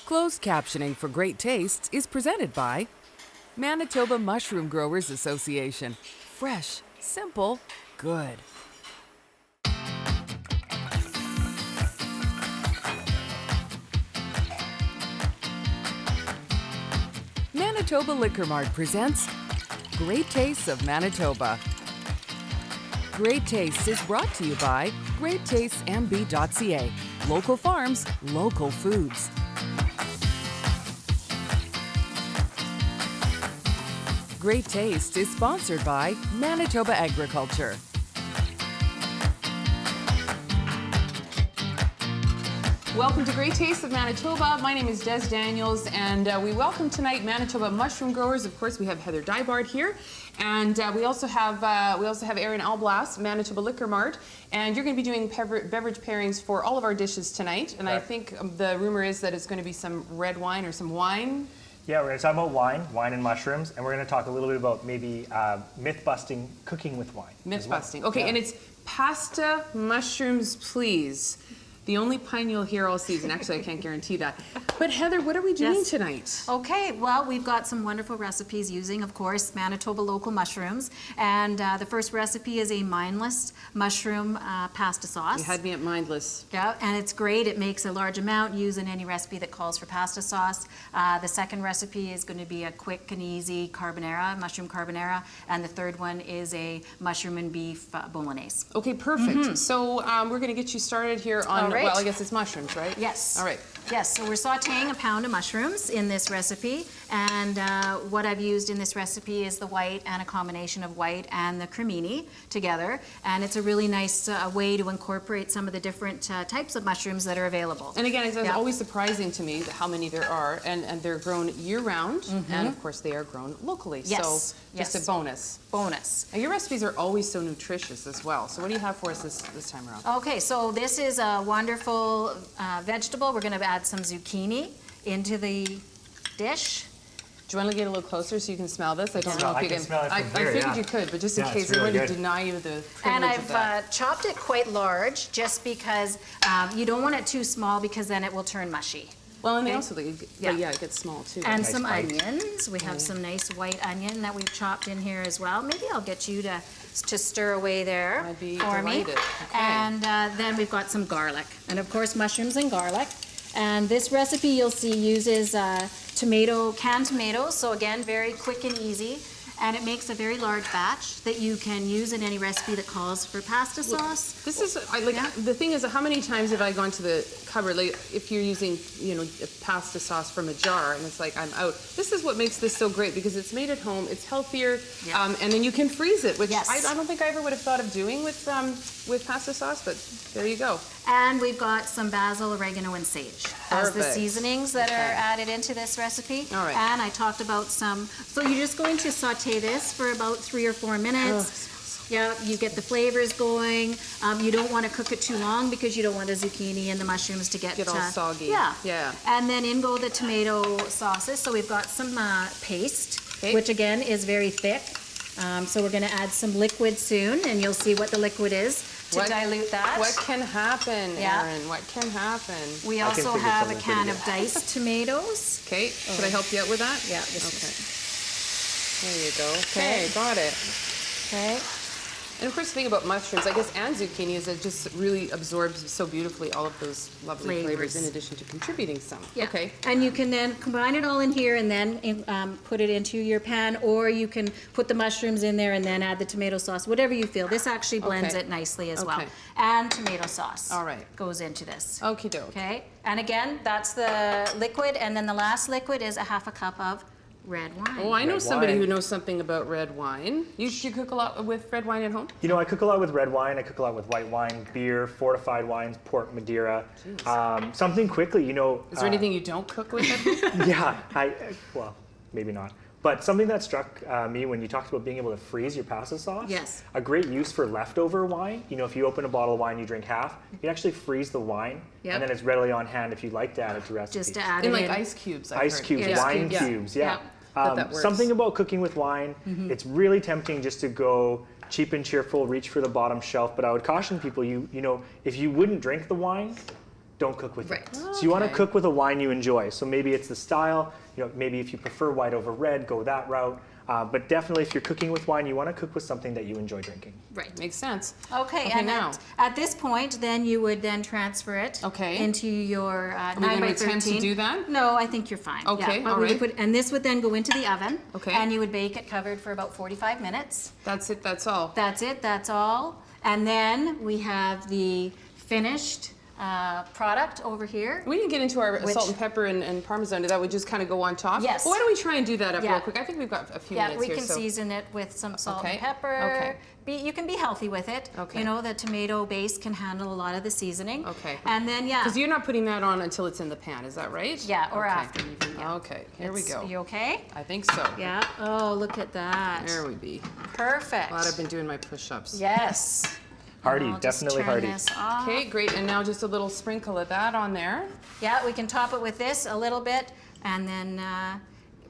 Closed captioning for great tastes is presented by Manitoba Mushroom Growers Association. Fresh, simple, good. Manitoba Liquor Mart presents Great Tastes of Manitoba. Great Tastes is brought to you by GreatTastesMB.ca. Local farms, local foods. Great Taste is sponsored by Manitoba Agriculture. Welcome to Great Tastes of Manitoba. My name is Des Daniels, and we welcome tonight Manitoba mushroom growers. Of course, we have Heather Dybard here, and we also have Aaron Alblas, Manitoba Liquor Mart, and you're going to be doing beverage pairings for all of our dishes tonight. And I think the rumor is that it's going to be some red wine or some wine. Yeah, we're going to talk about wine and mushrooms, and we're going to talk a little bit about maybe myth-busting cooking with wine. Myth-busting. Okay, and it's pasta, mushrooms, please. The only pun you'll hear all season. Actually, I can't guarantee that. But Heather, what are we doing tonight? Okay, well, we've got some wonderful recipes using, of course, Manitoba local mushrooms. And the first recipe is a mindless mushroom pasta sauce. You had me at mindless. Yeah, and it's great. It makes a large amount. Use in any recipe that calls for pasta sauce. The second recipe is going to be a quick and easy carbonara, mushroom carbonara. And the third one is a mushroom and beef bolognese. Okay, perfect. So we're going to get you started here on, well, I guess it's mushrooms, right? Yes. All right. Yes, so we're sauteing a pound of mushrooms in this recipe, and what I've used in this recipe is the white and a combination of white and the cremini together, and it's a really nice way to incorporate some of the different types of mushrooms that are available. And again, it's always surprising to me how many there are, and they're grown year-round, and of course they are grown locally, Yes. So just a bonus. Bonus. And your recipes are always so nutritious as well, so what do you have for us this time around? Okay, so this is a wonderful vegetable. We're going to add some zucchini into the dish. Do you want to get a little closer so you can smell this? I don't know if you can smell it from here, I figured you could, but just in case I wouldn't deny you the privilege And of that. I've chopped it quite large just because you don't want it too small because then it will turn mushy. Well, and they also, it gets small too. And Nice some bite. onions. We have some nice white onion that we've chopped in here as well. Maybe I'll get you to stir away there I'd be for me. delighted. Okay. And then we've got some garlic. And of course, mushrooms and garlic. And this recipe you'll see uses canned tomatoes. So again, very quick and easy. And it makes a very large batch that you can use in any recipe that calls for pasta sauce. This is, the thing is, how many times have I gone to the cupboard, like, if you're using, a pasta sauce from a jar, and it's like, I'm out. This is what makes this so great, because it's made at home, it's healthier, and then you can freeze it, which I don't think I ever would have thought of doing with pasta sauce, but there you go. And we've got some basil, oregano, and sage as the seasonings that are added into this recipe. All right. And I talked about so you're just going to saute this for about 3 or 4 minutes. Yeah, you get the flavors going. You don't want to cook it too long because you don't want the zucchini and the mushrooms to get all soggy. Yeah. And then in go the tomato sauces. So we've got some paste, which again is very thick. So we're going to add some liquid soon, and you'll see what the liquid is to dilute that. What can happen, Aaron? What can happen? We also have a can of diced tomatoes. Okay, should I help you out with that? Yeah, There you go. Okay, got it. Okay. And of course, the thing about mushrooms, I guess, and zucchini is it just really absorbs so beautifully all of those lovely flavors in addition to contributing some. Yeah. Okay. And you can then combine it all in here and then put it into your pan, or you can put the mushrooms in there and then add the tomato sauce, whatever you feel. This actually blends it nicely as well. And tomato sauce goes into this. Okie doke. Okay. And again, that's the liquid, and then the last liquid is a half a cup of red wine. Oh, I know somebody who knows something about red wine. You cook a lot with red wine at home? I cook a lot with red wine. I cook a lot with white wine, beer, fortified wines, port, Madeira. Something quickly, Is there anything you don't cook with at home? Yeah, well, maybe not. But something that struck me when you talked about being able to freeze your pasta sauce. Yes. A great use for leftover wine. If you open a bottle of wine, you drink half, you can actually freeze the wine, and then it's readily on hand if you'd like to add it to recipes. Just to add in it like ice cubes. Ice cubes, wine cubes, yeah. Something about cooking with wine, it's really tempting just to go cheap and cheerful, reach for the bottom shelf, but I would caution people, if you wouldn't drink the wine, don't cook with Right. it. So you want to Okay. cook with a wine you enjoy. So maybe it's the style, maybe if you prefer white over red, go that route. But definitely if you're cooking with wine, you want to cook with something that you enjoy drinking. Right, makes sense. Okay, Okay, and now. at this point, then you would then transfer it Okay. into your 9 we gonna by attempt to 13. do that? No, I think you're fine. Okay, but all we right. would and this would then go into the oven. Okay. And you would bake it covered for about 45 minutes. That's it, that's all. That's it, that's all. And then we have the finished product over here. We didn't get into our Which- salt and pepper and Parmesan. That would just kind of go on top. Yes. Well, why don't we try and do that up Yeah. real quick? I think we've got a few Yeah, minutes we here. can so. season it with some salt Okay, and pepper. okay. You can be healthy with it. Okay. You know, the tomato base can handle a lot of the seasoning. Okay. And then, yeah. Because you're not putting that on until it's in the pan, is that right? Yeah, or Okay. after even, yeah. Okay, here we It's- go. You okay? I think so. Yeah. Oh, look at that. There we be. Perfect. Glad I've been doing my push-ups. Yes. Hardy, And I'll just definitely turn hardy. this off. Okay, great. And now just a little sprinkle of that on there. Yeah, we can top it with this a little bit, and then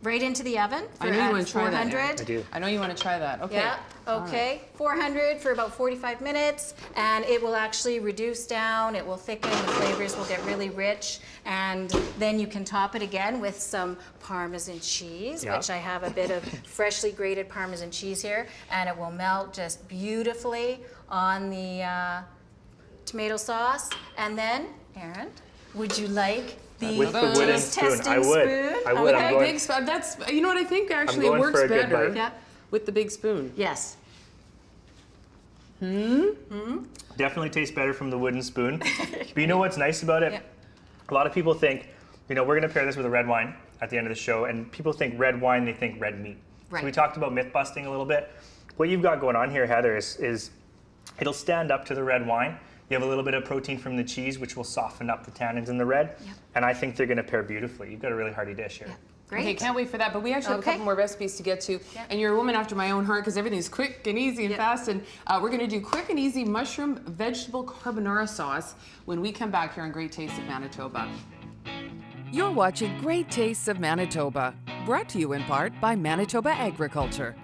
right into the oven for I know you at want to try that. 400. I do. I know you want to try that. Okay. Yeah, okay. 400 for about 45 minutes, and it will actually reduce down, it will thicken, the flavors will get really rich, and then you can top it again with some Parmesan cheese, Yeah. which I have a bit of freshly grated Parmesan cheese here, and it will melt just beautifully on the tomato sauce. And then, Aaron, would you like the With the wooden taste spoon, testing I would. spoon? I would. I'm Okay. going- Big spoon. That's, you know what I think? Actually, it going works for a good better bite. Yeah. with the big spoon. Yes. Definitely tastes better from the wooden spoon. But you know what's nice about it? Yeah. A lot of people think, we're going to pair this with a red wine at the end of the show, and people think red wine, they think red meat. Right. So we talked about myth busting a little bit. What you've got going on here, Heather, is it'll stand up to the red wine. You have a little bit of protein from the cheese, which will soften up the tannins in the red. Yep. And I think they're going to pair beautifully. You've got a really hearty dish here. Great. Okay, can't wait for that. But we actually have a Okay. couple more recipes to get to. Yeah. And you're a woman after my own heart because everything's quick and easy and Yeah. fast. And we're going to do quick and easy mushroom vegetable carbonara sauce when we come back here on Great Taste of Manitoba. You're watching Great Tastes of Manitoba, brought to you in part by Manitoba Agriculture.